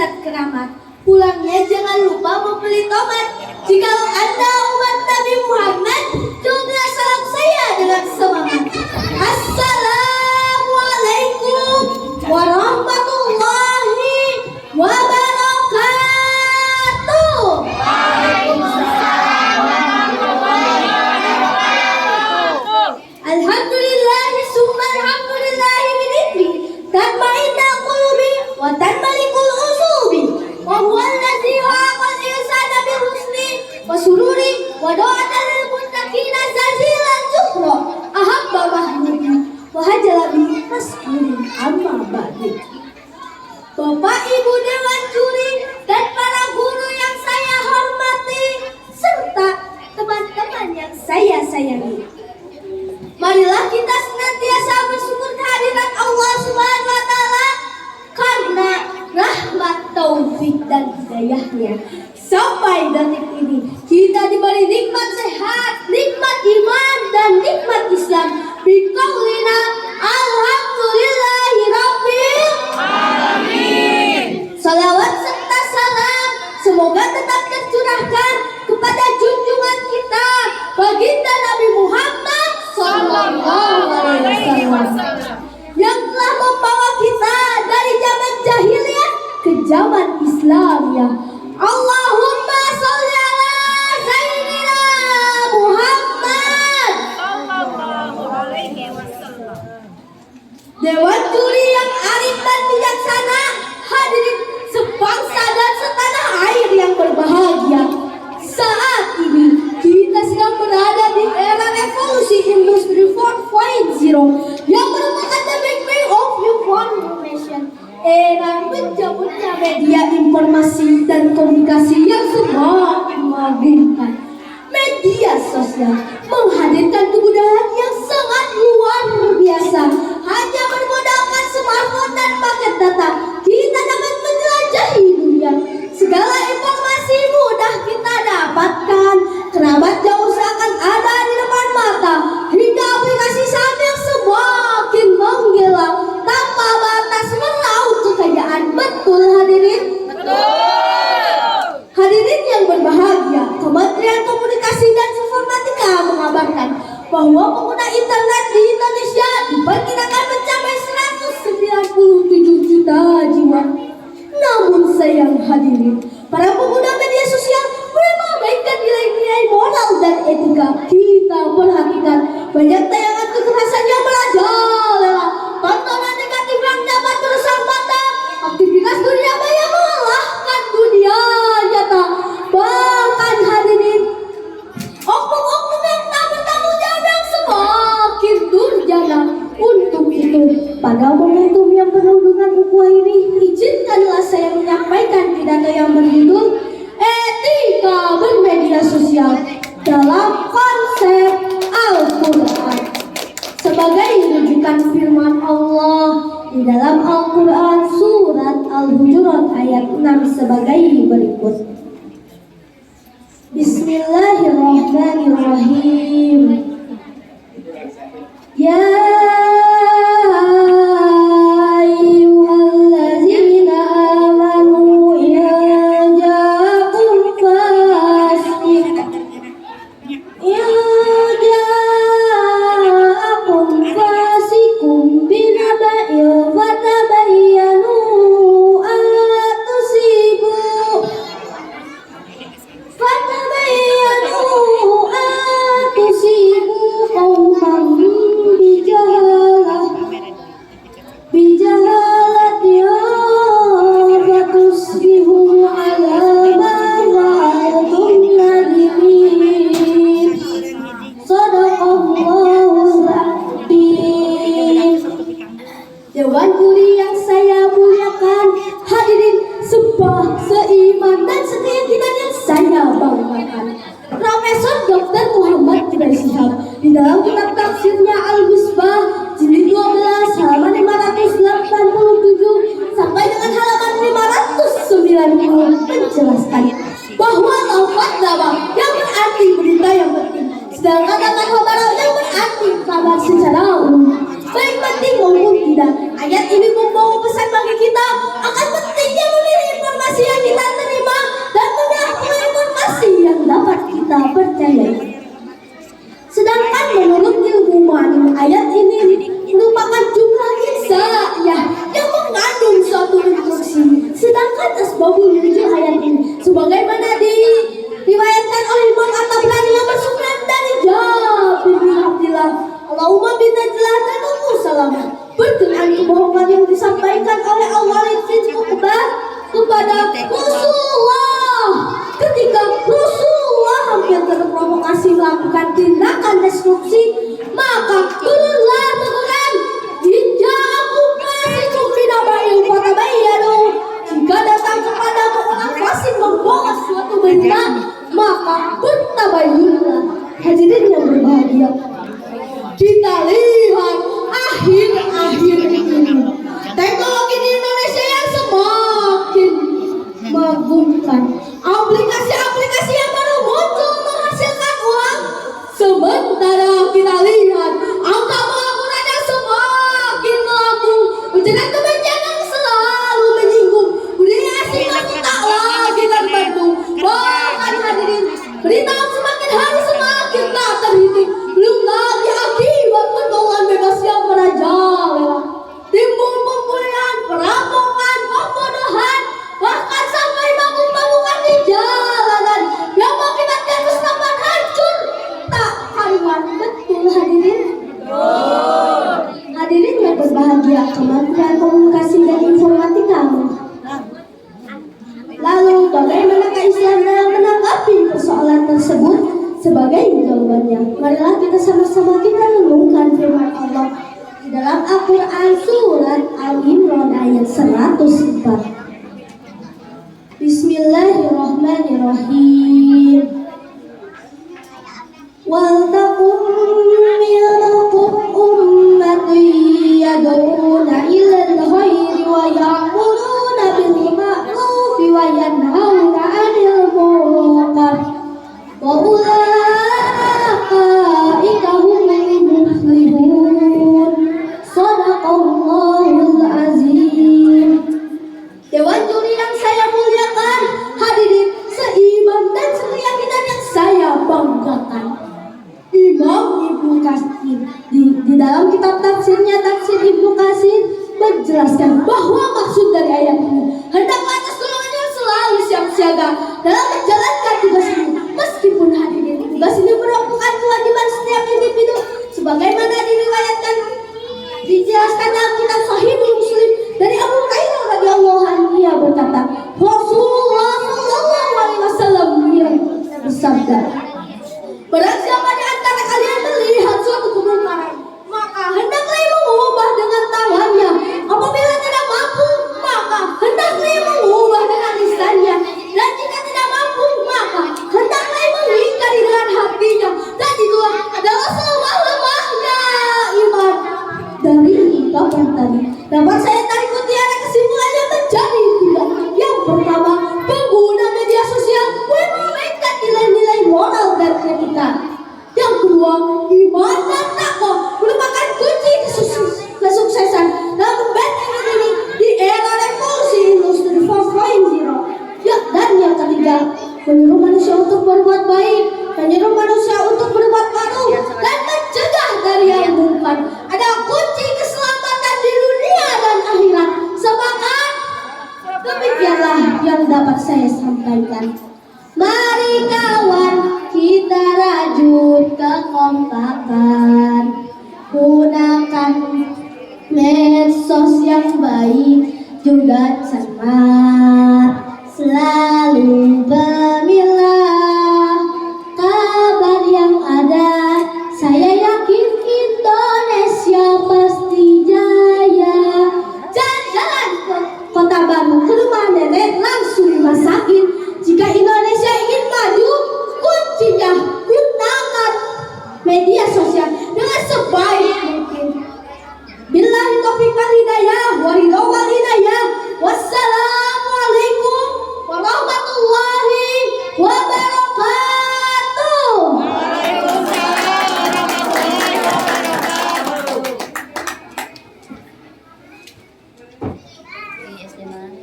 jasad keramat. Pulangnya jangan lupa membeli tomat. Jikalau Anda umat Nabi Muhammad, juga salam saya dengan semangat. Assalamualaikum warahmatullahi wabarakatuh. Alhamdulillahi summa alhamdulillahi bidikri tatma'innul qulubi wa tanmalikul usubi wa huwa allazi wa'aqal insana bil husni wa sururi wa do'atan lil muttaqina zazilan zuhra ahabba mahmudi wa hajalabi mas'ulin amma ba'di. Bapak Ibu Dewan Juri dan para guru yang saya hormati serta teman-teman yang saya sayangi, marilah kita senantiasa bersyukur kehadirat Allah Subhanahu wa Ta'ala karena rahmat, taufik dan hidayahnya. Sampai detik ini kita diberi nikmat sehat, nikmat iman dan nikmat Islam. Biqaulina alhamdulillahi rabbil alamin. Salawat serta salam semoga tetap tercurahkan kepada junjungan kita baginda Nabi Muhammad sallallahu alaihi wasallam yang telah membawa kita dari zaman jahiliyah ke zaman Islam ya. Allahumma sholli ala sayyidina Muhammad sallallahu alaihi wasallam. Dewan juri yang arif dan bijaksana, hadirin sebangsa dan setanah air yang berbahagia. Saat ini kita sedang berada di era revolusi industri 4.0 yang merupakan the big bang of information, era mencabutnya media informasi dan komunikasi yang semakin mengagumkan. Media sosial menghadirkan kebudayaan yang sangat luar biasa. Hanya bermodalkan smartphone dan paket data, kita dapat menjelajahi dunia. Segala informasi mudah kita dapatkan. Kerabat jauh seakan ada di depan mata. Hingga aplikasi sambil semakin menggila tanpa batas meraup kekayaan. Betul hadirin? Betul. Hadirin yang berbahagia, Kementerian Komunikasi dan Informatika mengabarkan bahwa pengguna internet di Indonesia diperkirakan mencapai 197 juta jiwa. Namun sayang hadirin, para pengguna media sosial mulai mengabaikan nilai-nilai moral dan etika. Kita perhatikan banyak tayangan kekerasan yang merajalela, tontonan negatif yang dapat merusak mata, aktivitas dunia maya mengalahkan dunia nyata. Bahkan hadirin, oknum-oknum yang tak bertanggung jawab yang semakin durjana. Untuk itu, pada momentum yang penuh dengan ukhuwah ini, izinkanlah saya menyampaikan pidato yang berjudul Etika Bermedia Sosial dalam konsep Al-Quran. Sebagai rujukan firman Allah di dalam Al-Quran surat Al-Hujurat ayat 6 sebagai berikut. Bismillahirrahmanirrahim. Ya Dewan juri yang saya muliakan, hadirin seiman dan sekeyakinan yang saya banggakan, Profesor Dr. Muhammad Qudai Shihab di dalam kitab tafsirnya Al-Misbah jilid 12 halaman 587 sampai dengan halaman 590 menjelaskan bahwa lafaz dawa yang berarti berita yang penting, sedangkan kata khabar yang berarti kabar secara umum. Baik penting maupun tidak, ayat ini membawa pesan bagi kita akan pentingnya memilih informasi kepada Rasulullah. Ketika Rasulullah hampir terprovokasi melakukan tindakan destruksi, maka turunlah teguran, "Jika aku kasih bina bayu kota bayanu, jika datang kepadamu orang fasik membawa suatu berita, maka bertabayunlah." Hadirin yang berbahagia, kita lihat akhir-akhir ini teknologi di Indonesia yang semakin mengagumkan. Aplikasi-aplikasi yang baru muncul menghasilkan uang, sementara kita lihat angka pengangguran yang semakin melambung, ujaran kebencian yang selalu menyinggung budaya asing masih tak lagi terbantu. Bahkan hadirin, berita semakin hari semakin tak terhitung. Belum lagi akibat pergaulan bebas yang merajalela, timbul pembulian, perampokan, pembunuhan, bahkan sampai mabuk-mabukan di jalanan yang mengakibatkan keselamatan hancur tak karuan. Betul hadirin? Hadirin yang berbahagia, Kementerian Komunikasi dan Informatika. Lalu bagaimanakah Islam dalam menanggapi persoalan tersebut? Sebagai jawabannya, marilah kita sama-sama renungkan firman Allah di dalam Al-Quran surat Al-Imran ayat 104. Bismillahirrahmanirrahim. Waltakum minkum ummatun yad'una ilal khairi wa ya'muruna bil ma'rufi wa yanhauna 'anil munkar wa ulaika humul muflihun. Shadaqallahul azim. Dewan juri yang saya muliakan, hadirin seiman dan sekeyakinan yang saya banggakan, Imam Ibnu Katsir di dalam kitab tafsirnya, Tafsir Ibnu Katsir, menjelaskan bahwa maksud dari ayat ini, hendaklah atas golongan yang selalu siap siaga dalam menjalankan tugas ini. Meskipun hadirin, tugas ini merupakan kewajiban setiap individu, sebagaimana diriwayatkan dijelaskan dalam kitab Sahih Muslim dari Abu Hurairah radhiyallahu anhu, ia berkata, Rasulullah sallallahu alaihi wasallam bersabda, "Barang siapa di antara kalian melihat suatu kemungkaran, maka hendaklah ia mengubah dengan tangannya. Apabila tidak mampu, maka hendaklah ia mengubah dengan lisannya. Dan jika tidak mampu, maka hendaklah ia mengingkari dengan hatinya. Dan itulah adalah selemah-lemahnya iman." Dari ungkapan tadi dapat saya tarik mutiara kesimpulannya menjadi tiga. Yang pertama, pengguna media sosial memainkan nilai-nilai moral dan etika. Yang kedua, iman dan takwa merupakan kunci kesuksesan dalam membentengi diri di era revolusi industri 4.0. Ya, dan yang ketiga, menyuruh manusia untuk berbuat baik, menyuruh manusia untuk berbuat ma'ruf, dan mencegah dari yang mungkar. Ada kunci keselamatan di dunia dan akhirat. Semangat! Demikianlah yang dapat saya sampaikan. Mari kawan, kita rajut kekompakan, gunakan medsos yang baik juga cermat, selalu memilah kabar yang ada. Saya yakin Indonesia pasti jaya. Jalan-jalan ke Kota Baru, ke rumah nenek langsung dimasak